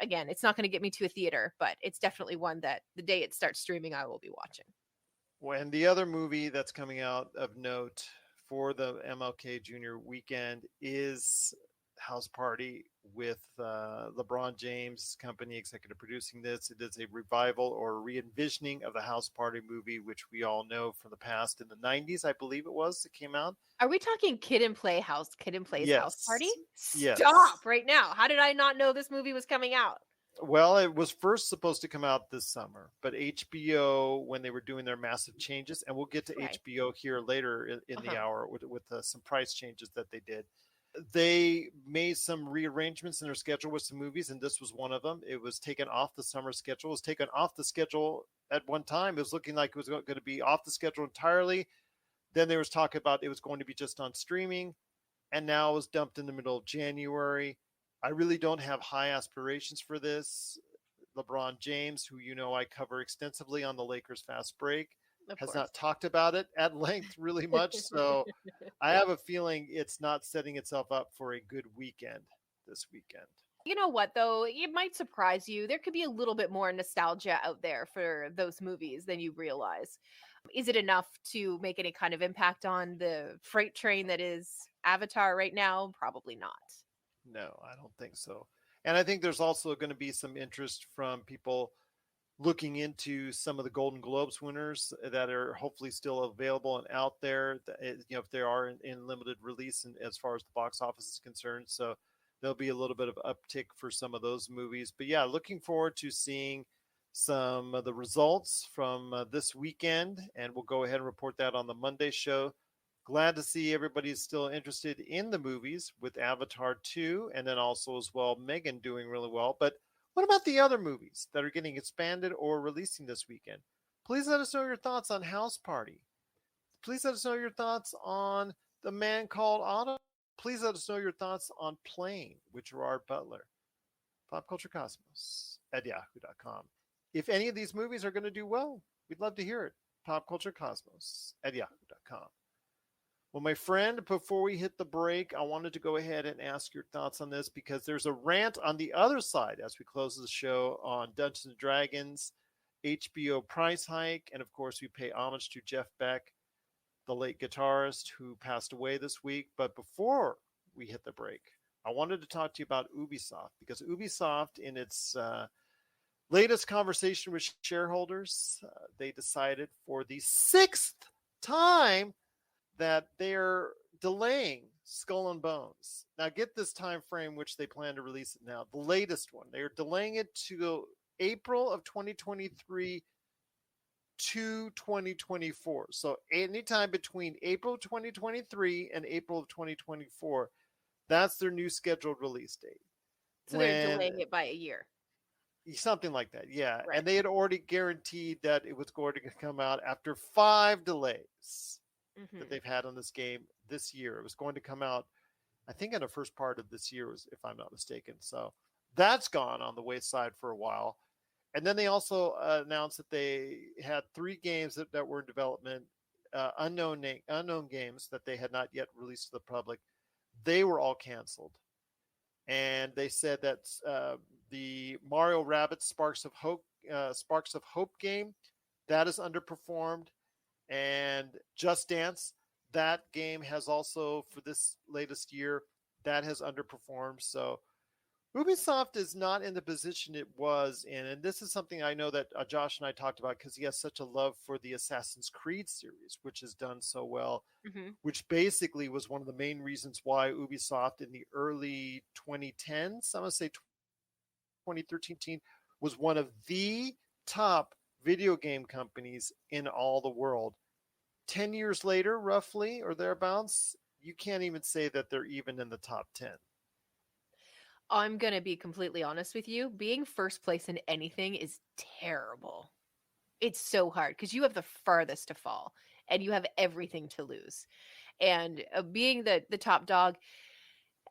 not going to get me to a theater, but it's definitely one that the day it starts streaming, I will be watching. when the other movie that's coming out of note for the MLK Jr. weekend is House Party with LeBron James' company executive producing this. It is a revival or re-envisioning of the House Party movie, which we all know from the past in the 90s, I believe it was, it came out. Are we talking Kid and Play's House Party? Yes. Stop right now. How did I not know this movie was coming out? Well, it was first supposed to come out this summer, but HBO, when they were doing their massive changes, and we'll get to Right. HBO here later in the hour with some price changes that they did, they made some rearrangements in their schedule with some movies, and this was one of them. It was taken off the summer schedule. It was taken off the schedule at one time. It was looking like it was going to be off the schedule entirely. Then there was talk about it was going to be just on streaming, and now it was dumped in the middle of January. I really don't have high aspirations for this. LeBron James, who I cover extensively on the Lakers Fast Break, has not talked about it at length really much. So I have a feeling it's not setting itself up for a good weekend this weekend. You know what, though? It might surprise you. There could be a little bit more nostalgia out there for those movies than you realize. Is it enough to make any kind of impact on the freight train that is Avatar right now? Probably not. No, I don't think so. And I think there's also going to be some interest from people looking into some of the Golden Globes winners that are hopefully still available and out there, if they are in limited release and as far as the box office is concerned. So there'll be a little bit of uptick for some of those movies. But yeah, looking forward to seeing some of the results from this weekend, and we'll go ahead and report that on the Monday show. Glad to see everybody's still interested in the movies with Avatar 2, and then also as well Megan doing really well. But what about the other movies that are getting expanded or releasing this weekend? Please let us know your thoughts on House Party. Please let us know your thoughts on The Man Called Otto. Please let us know your thoughts on Plane with Gerard Butler. PopCultureCosmos@yahoo.com. If any of these movies are going to do well, we'd love to hear it. PopCultureCosmos@yahoo.com. Well, my friend, before we hit the break, I wanted to go ahead and ask your thoughts on this because there's a rant on the other side as we close the show on Dungeons & Dragons, HBO price hike, and of course we pay homage to Jeff Beck, the late guitarist who passed away this week. But before we hit the break, I wanted to talk to you about Ubisoft because Ubisoft, in its latest conversation with shareholders, they decided for the 6th time that they're delaying Skull and Bones. Now get this time frame which they plan to release it now. The latest one. They are delaying it to April of 2023 to 2024. So anytime between April 2023 and April of 2024, that's their new scheduled release date. So they're delaying it by a year. Something like that, yeah. Right. And they had already guaranteed that it was going to come out after 5 delays that they've had on this game this year. It was going to come out, I think, in the first part of this year, if I'm not mistaken. So that's gone on the wayside for a while. And then they also announced that they had 3 games that were in development, unknown games that they had not yet released to the public. They were all canceled. And they said that the Mario Rabbids Sparks of Hope game, that is underperformed. And Just Dance, that game has also, for this latest year, that has underperformed. So Ubisoft is not in the position it was in. And this is something I know that Josh and I talked about because he has such a love for the Assassin's Creed series, which has done so well, which basically was one of the main reasons why Ubisoft in the early 2010s, I'm going to say 2013, was one of the top video game companies in all the world. 10 years later, roughly, or thereabouts, you can't even say that they're even in the top 10. I'm going to be completely honest with you. Being first place in anything is terrible. It's so hard because you have the farthest to fall and you have everything to lose. And being the top dog,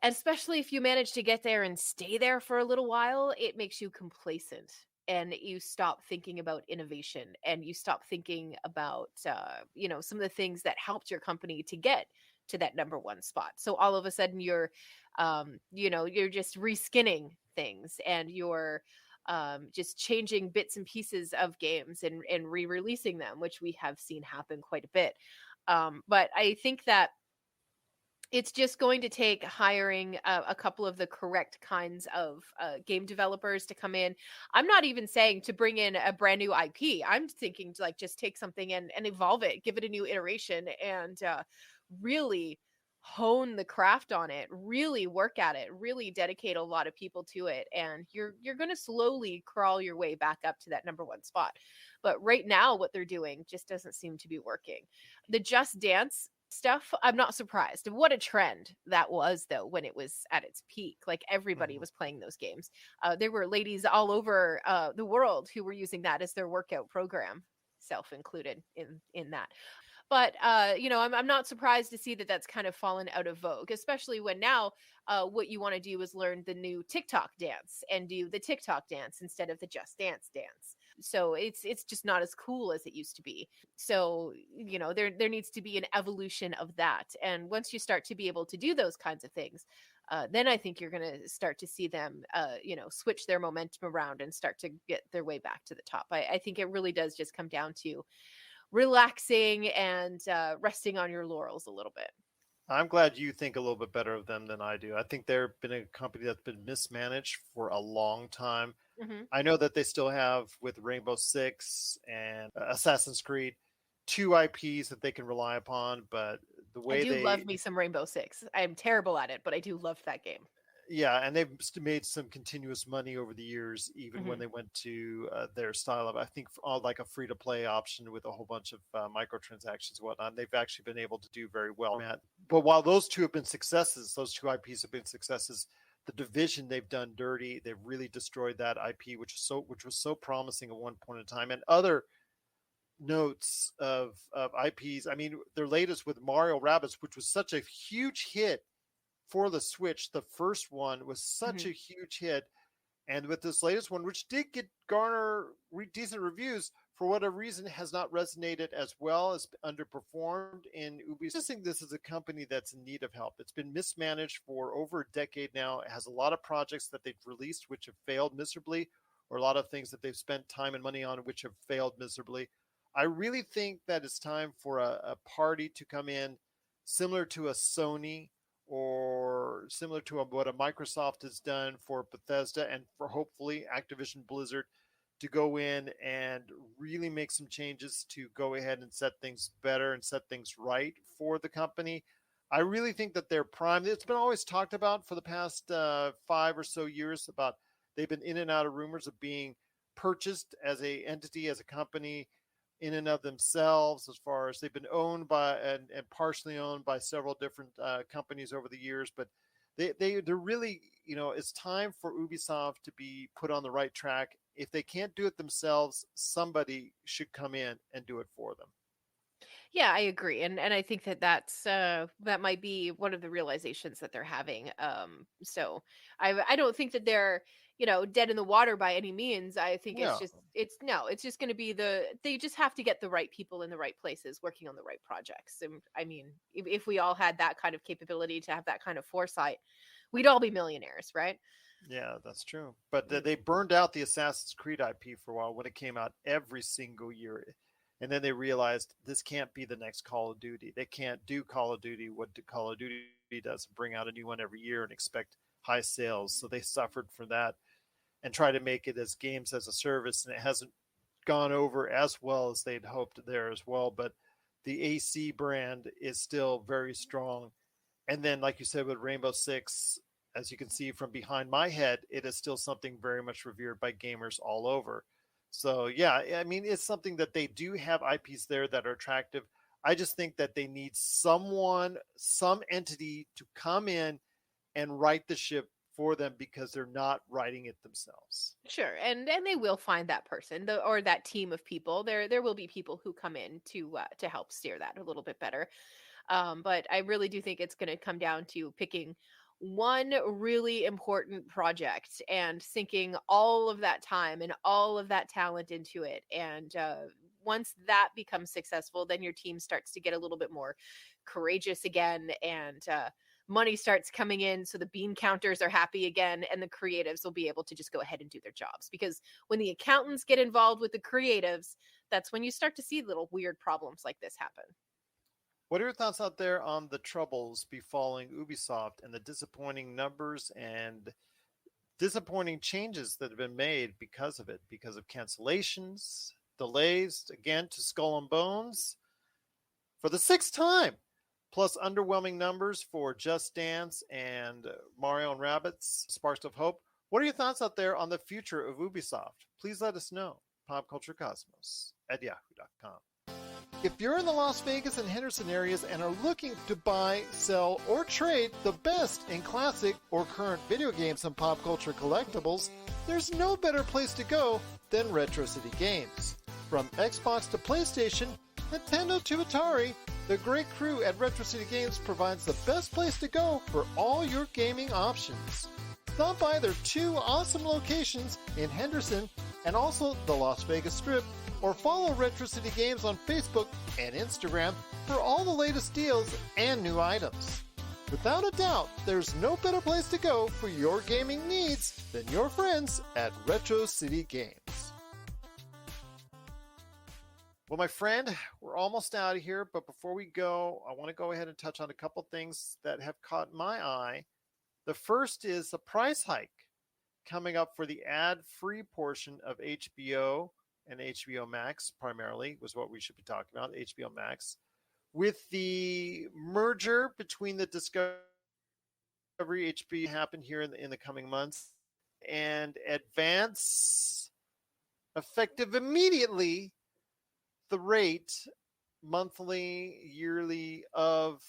especially if you manage to get there and stay there for a little while, it makes you complacent and you stop thinking about innovation and you stop thinking about, some of the things that helped your company to get to that number one spot. So all of a sudden you're just reskinning things and you're just changing bits and pieces of games and re-releasing them, which we have seen happen quite a bit. But I think that it's just going to take hiring a couple of the correct kinds of game developers to come in. I'm not even saying to bring in a brand new IP. I'm thinking to just take something and evolve it, give it a new iteration, and really hone the craft on it, really work at it, really dedicate a lot of people to it. And you're going to slowly crawl your way back up to that number one spot. But right now, what they're doing just doesn't seem to be working. The Just Dance stuff, I'm not surprised. What a trend that was, though, when it was at its peak. Everybody was playing those games. There were ladies all over the world who were using that as their workout program, self included in that. But, I'm not surprised to see that that's kind of fallen out of vogue, especially when now what you want to do is learn the new TikTok dance and do the TikTok dance instead of the Just Dance dance. So it's just not as cool as it used to be. So, there needs to be an evolution of that. And once you start to be able to do those kinds of things, then I think you're going to start to see them, switch their momentum around and start to get their way back to the top. I think it really does just come down to relaxing and resting on your laurels a little bit. I'm glad you think a little bit better of them than I do. I think they've been a company that's been mismanaged for a long time. Mm-hmm. I know that they still have, with Rainbow Six and Assassin's Creed, 2 IPs that they can rely upon, but the way I do love me some Rainbow Six. I'm terrible at it, but I do love that game. Yeah, and they've made some continuous money over the years, even when they went to their style of, I think, like a free-to-play option with a whole bunch of microtransactions and whatnot. They've actually been able to do very well, Matt. But while those 2 have been successes, those 2 IPs have been successes, the Division, they've done dirty. They've really destroyed that IP, which was so promising at one point in time. And other notes of IPs, I mean, their latest with Mario Rabbids, which was such a huge hit for the Switch. The first one was such a huge hit, and with this latest one, which did garner decent reviews, for whatever reason has not resonated as well, as underperformed in Ubisoft. I just think this is a company that's in need of help. It's been mismanaged for over a decade now. It has a lot of projects that they've released which have failed miserably, or a lot of things that they've spent time and money on which have failed miserably. I really think that it's time for a party to come in, similar to a Sony, or similar to what a Microsoft has done for Bethesda, and for hopefully Activision Blizzard, to go in and really make some changes to go ahead and set things better and set things right for the company. I really think that they're primed. It's been always talked about for the past 5 or so years about they've been in and out of rumors of being purchased as a entity, as a company in and of themselves, as far as they've been owned by and partially owned by several different companies over the years. But they're really, it's time for Ubisoft to be put on the right track. If they can't do it themselves, somebody should come in and do it for them. Yeah, I agree, and I think that might be one of the realizations that they're having. So I don't think that they're dead in the water by any means. I think it's just going to be they just have to get the right people in the right places working on the right projects. And I mean, if we all had that kind of capability to have that kind of foresight, we'd all be millionaires, right? Yeah, that's true. But they burned out the Assassin's Creed IP for a while when it came out every single year. And then they realized this can't be the next Call of Duty. They can't do Call of Duty what Call of Duty does, bring out a new one every year and expect high sales. So they suffered for that and try to make it as games as a service. And it hasn't gone over as well as they'd hoped there as well. But the AC brand is still very strong. And then, like you said, with Rainbow Six, as you can see from behind my head, it is still something very much revered by gamers all over. So yeah, I mean, it's something that they do have IPs there that are attractive. I just think that they need someone, some entity to come in and right the ship for them because they're not writing it themselves. Sure, and they will find that person, or that team of people. There will be people who come in to help steer that a little bit better. But I really do think it's going to come down to picking one really important project and sinking all of that time and all of that talent into it. And once that becomes successful, then your team starts to get a little bit more courageous again, and money starts coming in, so the bean counters are happy again, and the creatives will be able to just go ahead and do their jobs. Because when the accountants get involved with the creatives, that's when you start to see little weird problems like this happen. What are your thoughts out there on the troubles befalling Ubisoft and the disappointing numbers and disappointing changes that have been made because of it, because of cancellations, delays, again, to Skull and Bones for the 6th time, plus underwhelming numbers for Just Dance and Mario and Rabbids Sparks of Hope? What are your thoughts out there on the future of Ubisoft? Please let us know. popculturecosmos@yahoo.com. If you're in the Las Vegas and Henderson areas and are looking to buy, sell, or trade the best in classic or current video games and pop culture collectibles, there's no better place to go than Retro City Games. From Xbox to PlayStation, Nintendo to Atari, the great crew at Retro City Games provides the best place to go for all your gaming options. Stop by their 2 awesome locations in Henderson and also the Las Vegas Strip, or follow Retro City Games on Facebook and Instagram for all the latest deals and new items. Without a doubt, there's no better place to go for your gaming needs than your friends at Retro City Games. Well, my friend, we're almost out of here, but before we go, I want to go ahead and touch on a couple things that have caught my eye. The first is a price hike coming up for the ad-free portion of HBO and HBO Max, primarily, was what we should be talking about, HBO Max. With the merger between the Discovery HBO happen here in the coming months, and advance, effective immediately, the rate monthly, yearly of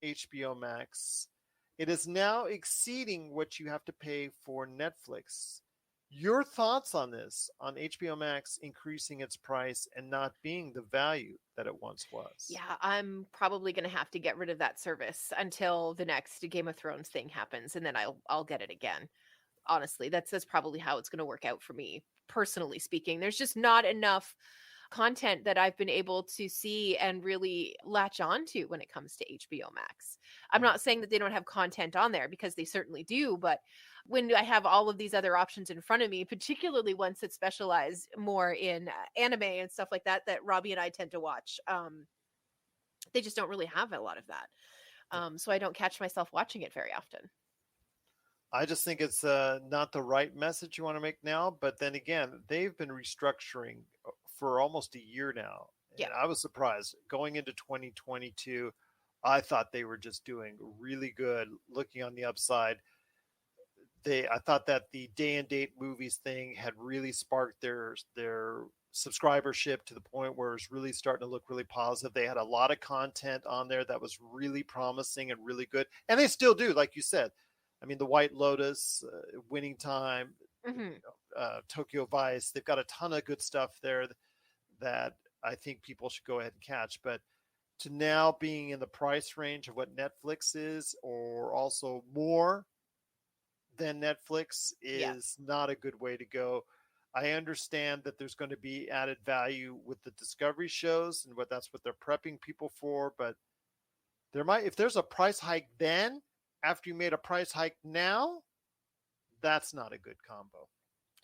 HBO Max. It is now exceeding what you have to pay for Netflix. Your thoughts on this, on HBO Max increasing its price and not being the value that it once was? Yeah, I'm probably going to have to get rid of that service until the next Game of Thrones thing happens, and then I'll get it again. Honestly, that's probably how it's going to work out for me, personally speaking. There's just not enough content that I've been able to see and really latch on to when it comes to HBO Max. I'm not saying that they don't have content on there, because they certainly do, but when I have all of these other options in front of me, particularly ones that specialize more in anime and stuff like that, that Robbie and I tend to watch, they just don't really have a lot of that. So I don't catch myself watching it very often. I just think it's not the right message you want to make now. But then again, they've been restructuring for almost a year now. Yeah. And I was surprised going into 2022. I thought they were just doing really good, looking on the upside. I thought that the day and date movies thing had really sparked their subscribership to the point where it's really starting to look really positive. They had a lot of content on there that was really promising and really good. And they still do, like you said. I mean, the White Lotus, Winning Time, Tokyo Vice, they've got a ton of good stuff there that I think people should go ahead and catch. But to now being in the price range of what Netflix is, or also more than Netflix, is not a good way to go. I understand that there's going to be added value with the Discovery shows and that's what they're prepping people for, but if there's a price hike then, after you made a price hike now, that's not a good combo.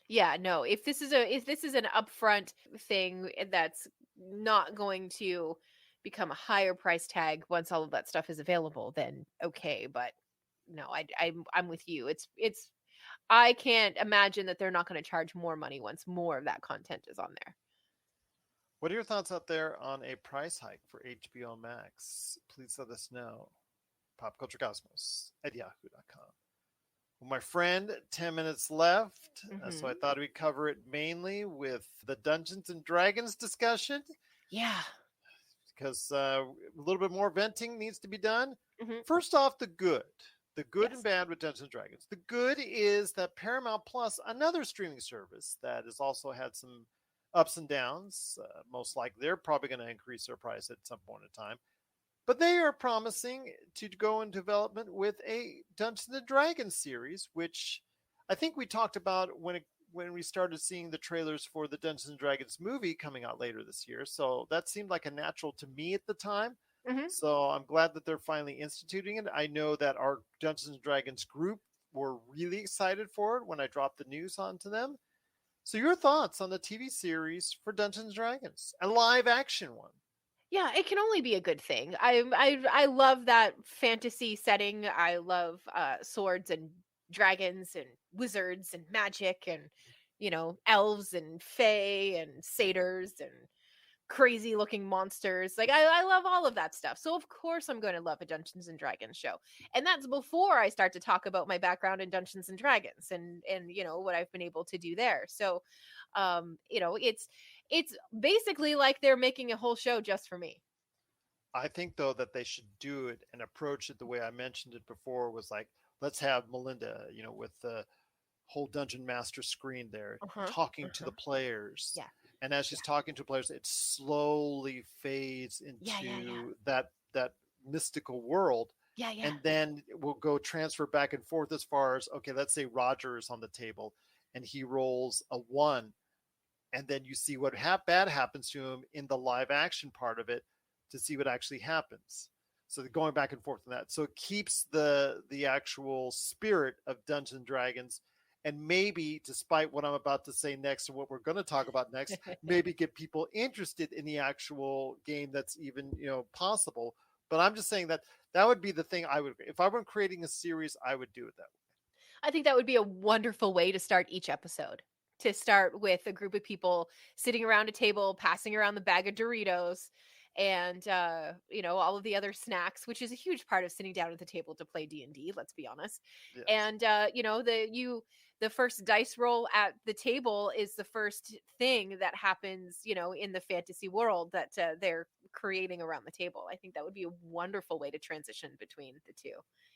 Yeah, no. If this is an upfront thing that's not going to become a higher price tag once all of that stuff is available, then okay. But no, I'm with you. It's I can't imagine that they're not going to charge more money once more of that content is on there. What are your thoughts out there on a price hike for HBO Max? Please let us know. PopCultureCosmos@yahoo.com. Well, my friend, 10 minutes left. So I Mhm. thought we'd cover it mainly with the Dungeons and Dragons discussion Yeah. because a little bit more venting needs to be done. Mhm. First off, the good. The good and Yes. bad with Dungeons and Dragons. The good is that Paramount Plus, another streaming service that has also had some ups and downs, most likely they're probably going to increase their price at some point in time. But they are promising to go in development with a Dungeons and Dragons series, which I think we talked about when we started seeing the trailers for the Dungeons and Dragons movie coming out later this year. So that seemed like a natural to me at the time. Mhm. So I'm glad that they're finally instituting it. I know that our Dungeons and Dragons group were really excited for it when I dropped the news onto them. So your thoughts on the TV series for Dungeons and Dragons, a live action one? Yeah, it can only be a good thing. I love that fantasy setting. I love swords and dragons and wizards and magic and elves and fae and satyrs and crazy looking monsters. Like I love all of that stuff. So of course I'm going to love a Dungeons and Dragons show. And that's before I start to talk about my background in Dungeons and Dragons and what I've been able to do there. So it's basically like they're making a whole show just for me. I think though that they should do it and approach it the way I mentioned it before was like, let's have Melinda, with the whole dungeon master screen there Uh-huh. talking to Uh-huh. the players. Yeah. And as she's talking to players, it slowly fades into Yeah. that mystical world. Yeah. And then we'll go transfer back and forth as far as, okay, let's say Roger is on the table and he rolls a 1. And then you see what bad happens to him in the live action part of it to see what actually happens. So they're going back and forth on that. So it keeps the actual spirit of Dungeons and Dragons, and maybe, despite what I'm about to say next and what we're going to talk about next, maybe get people interested in the actual game that's even possible. But I'm just saying that would be the thing I would, if I were creating a series, I would do it that way. I think that would be a wonderful way to start each episode. To start with a group of people sitting around a table, passing around the bag of Doritos and all of the other snacks, which is a huge part of sitting down at the table to play D&D, let's be honest. Yes. And the first dice roll at the table is the first thing that happens, in the fantasy world that they're creating around the table. I think that would be a wonderful way to transition between the two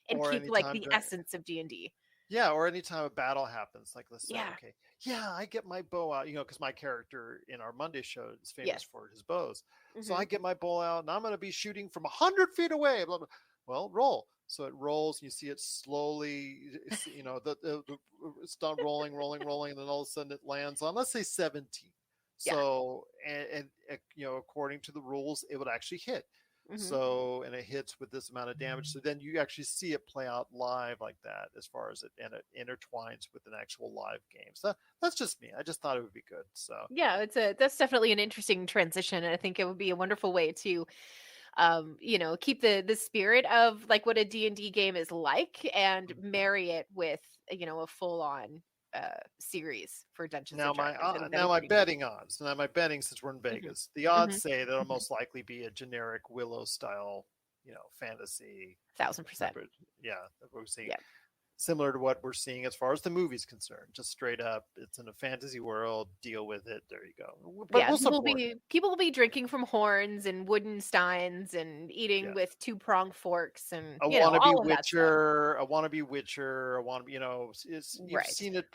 and Or keep like anytime the essence of D&D. Yeah, or anytime a battle happens, like let's say, Yeah. okay, yeah, I get my bow out, because my character in our Monday show is famous Yes. for his bows. So Mhm. I get my bow out and I'm going to be shooting from 100 feet away. Blah, blah. Well, roll. So it rolls and you see it slowly, it's done rolling, and then all of a sudden it lands on, let's say 17. Yeah. So, and according to the rules, it would actually hit. Mhm. So, and it hits with this amount of damage. So then you actually see it play out live like that, as far as it intertwines with an actual live game. So that's just me. I just thought it would be good. So Yeah, that's definitely an interesting transition, and I think it would be a wonderful way to keep the spirit of like what a D&D game is like and marry it with a full on series for Dungeons now and Dragons. I think that'd now be my pretty cool. betting odds. Now my betting, since we're in Vegas, the odds say that it'll most likely be a generic Willow style, fantasy. 1000%. Yeah, that we're seeing. Yeah. Similar to what we're seeing as far as the movie's concerned. Just straight up, it's in a fantasy world, deal with it. There you go. But Yeah, we'll support it. people will be drinking from horns and wooden steins and eating with 2-pronged forks and A all wannabe of that stuff. Witcher, a wannabe Witcher, a wannabe, you've Right. seen it,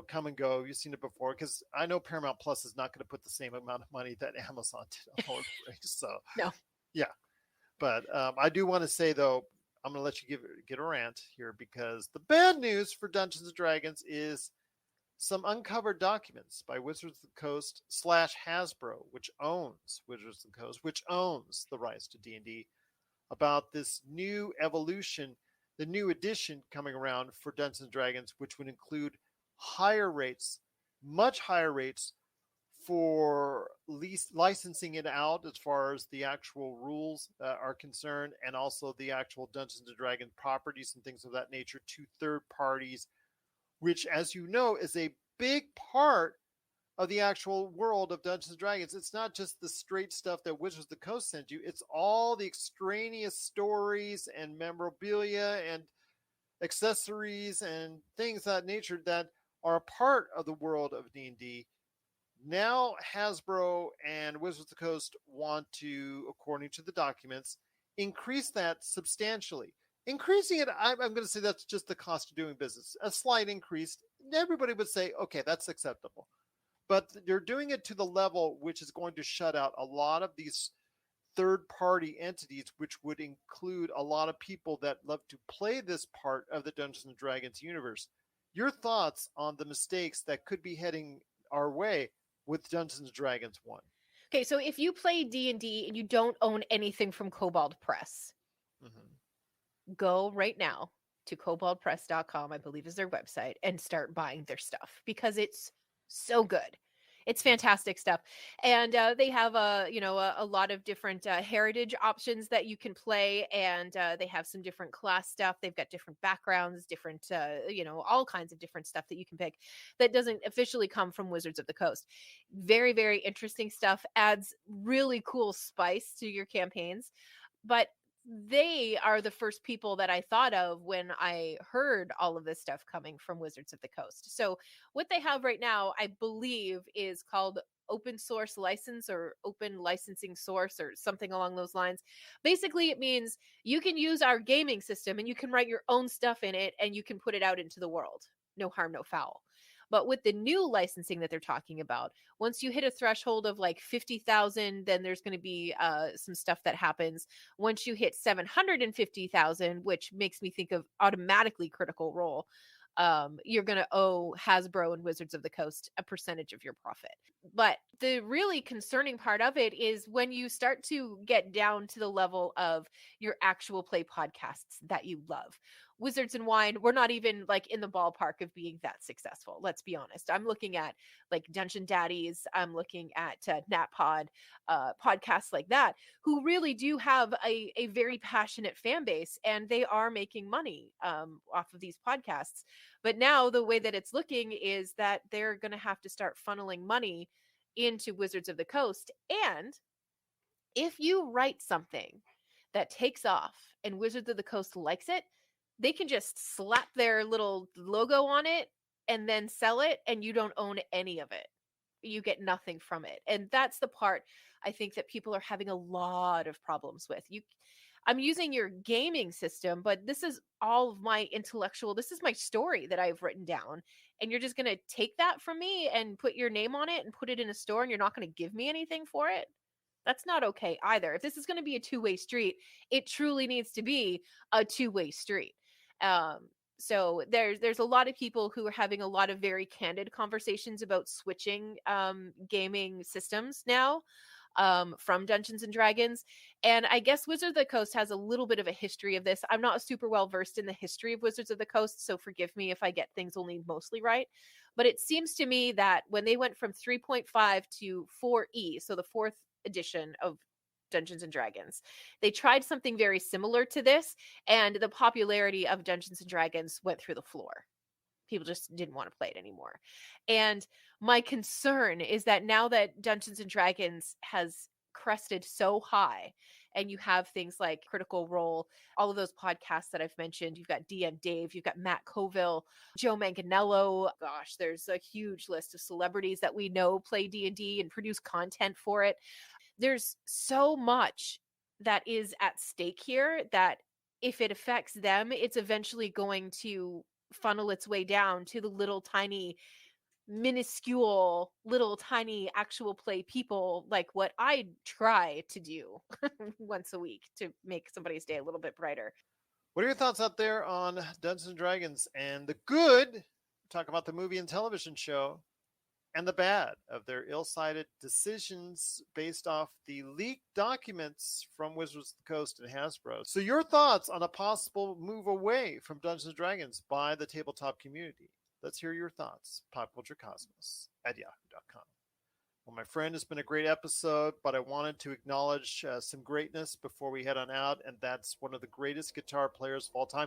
come and go. You've seen it before, because I know Paramount Plus is not going to put the same amount of money that Amazon did on Hoarder. So No. yeah. But I do want to say though, I'm going to let you get a rant here, because the bad news for Dungeons and Dragons is some uncovered documents by Wizards of the Coast / Hasbro, which owns Wizards of the Coast, which owns the rights to D&D, about this new evolution, the new edition coming around for Dungeons and Dragons, which would include higher rates, much higher rates for licensing it out as far as the actual rules are concerned, and also the actual Dungeons and Dragons properties and things of that nature to third parties, which, as you know, is a big part of the actual world of Dungeons and Dragons. It's not just the straight stuff that Wizards of the Coast sent you. It's all the extraneous stories and memorabilia and accessories and things of that nature that are a part of the world of D&D. Now Hasbro and Wizards of the Coast want to, according to the documents, increase that substantially. Increasing it, I'm going to say that's just the cost of doing business. A slight increase, everybody would say, okay, that's acceptable. But they're doing it to the level which is going to shut out a lot of these third-party entities, which would include a lot of people that love to play this part of the Dungeons & Dragons universe. Your thoughts on the mistakes that could be heading our way with Dungeons & Dragons 1? Okay, so if you play D&D and you don't own anything from Kobold Press, go right now to koboldpress.com, I believe is their website, and start buying their stuff because it's so good. It's fantastic stuff. And they have a lot of different heritage options that you can play, and they have some different class stuff. They've got different backgrounds, different all kinds of different stuff that you can pick that doesn't officially come from Wizards of the Coast. Very, very interesting stuff. Adds really cool spice to your campaigns. But they are the first people that I thought of when I heard all of this stuff coming from Wizards of the Coast. So what they have right now, I believe, is called open source license or open licensing source or something along those lines. Basically, it means you can use our gaming system and you can write your own stuff in it and you can put it out into the world. No harm, no foul. But with the new licensing that they're talking about, once you hit a threshold of like 50,000, then there's going to be some stuff that happens. Once you hit 750,000, which makes me think of automatically Critical Role, you're going to owe Hasbro and Wizards of the Coast a percentage of your profit. But the really concerning part of it is when you start to get down to the level of your actual play podcasts that you love. Wizards and Wine, we're not even like in the ballpark of being that successful. Let's be honest. I'm looking at like Dungeon Daddies. I'm looking at NatPod, podcasts like that, who really do have a very passionate fan base, and they are making money off of these podcasts. But now the way that it's looking is that they're going to have to start funneling money into Wizards of the Coast. And if you write something that takes off and Wizards of the Coast likes it, they can just slap their little logo on it and then sell it, and you don't own any of it. You get nothing from it. And that's the part I think that people are having a lot of problems with. I'm using your gaming system, but this is all of my intellectual, this is my story that I've written down. And you're just going to take that from me and put your name on it and put it in a store, and you're not going to give me anything for it? That's not okay either. If this is going to be a two-way street, it truly needs to be a two-way street. So there's a lot of people who are having a lot of very candid conversations about switching gaming systems now from Dungeons and Dragons. And I guess Wizards of the Coast has a little bit of a history of this. I'm not super well versed in the history of Wizards of the Coast, so forgive me if I get things only mostly right. But it seems to me that when they went from 3.5 to 4E, so the fourth edition of Dungeons and Dragons, they tried something very similar to this, and the popularity of Dungeons and Dragons went through the floor. People just didn't want to play it anymore. And my concern is that now that Dungeons and Dragons has crested so high, and you have things like Critical Role, all of those podcasts that I've mentioned, you've got DM Dave, you've got Matt Colville, Joe Manganiello, gosh, there's a huge list of celebrities that we know play D&D and produce content for it. There's so much that is at stake here that if it affects them, it's eventually going to funnel its way down to the little tiny, minuscule, little tiny actual play people like what I try to do once a week to make somebody's day a little bit brighter. What are your thoughts out there on Dungeons and Dragons and the good? Talk about the movie and television show. And the bad of their ill-cited decisions based off the leaked documents from Wizards of the Coast and Hasbro. So your thoughts on a possible move away from Dungeons & Dragons by the tabletop community. Let's hear your thoughts. popculturecosmos@yahoo.com. Well, my friend, it's been a great episode, but I wanted to acknowledge some greatness before we head on out, and that's one of the greatest guitar players of all time.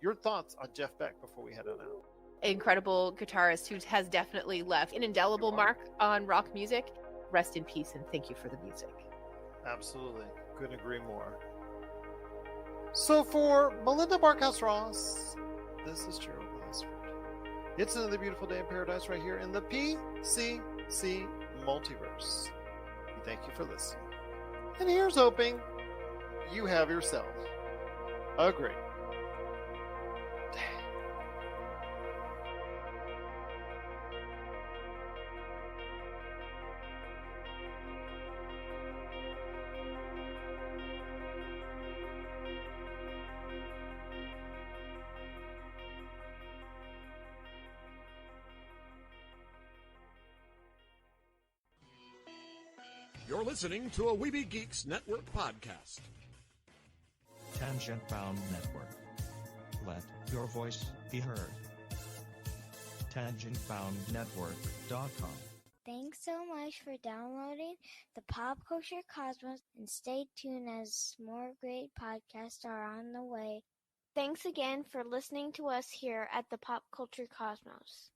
Your thoughts on Jeff Beck before we head on out. Incredible guitarist who has definitely left an indelible mark on rock music. Rest in peace, and thank you for the music. Absolutely. Couldn't agree more. So for Melinda Barkhouse Ross This is Gerald Glassford. It's another beautiful day in paradise right here in the PCC Multiverse. We thank you for listening. And here's hoping you have yourself a great day. You're listening to a Weeby Geeks Network podcast. Tangent Bound Network. Let your voice be heard. TangentBoundNetwork.com. Thanks so much for downloading the Pop Culture Cosmos, and stay tuned as more great podcasts are on the way. Thanks again for listening to us here at the Pop Culture Cosmos.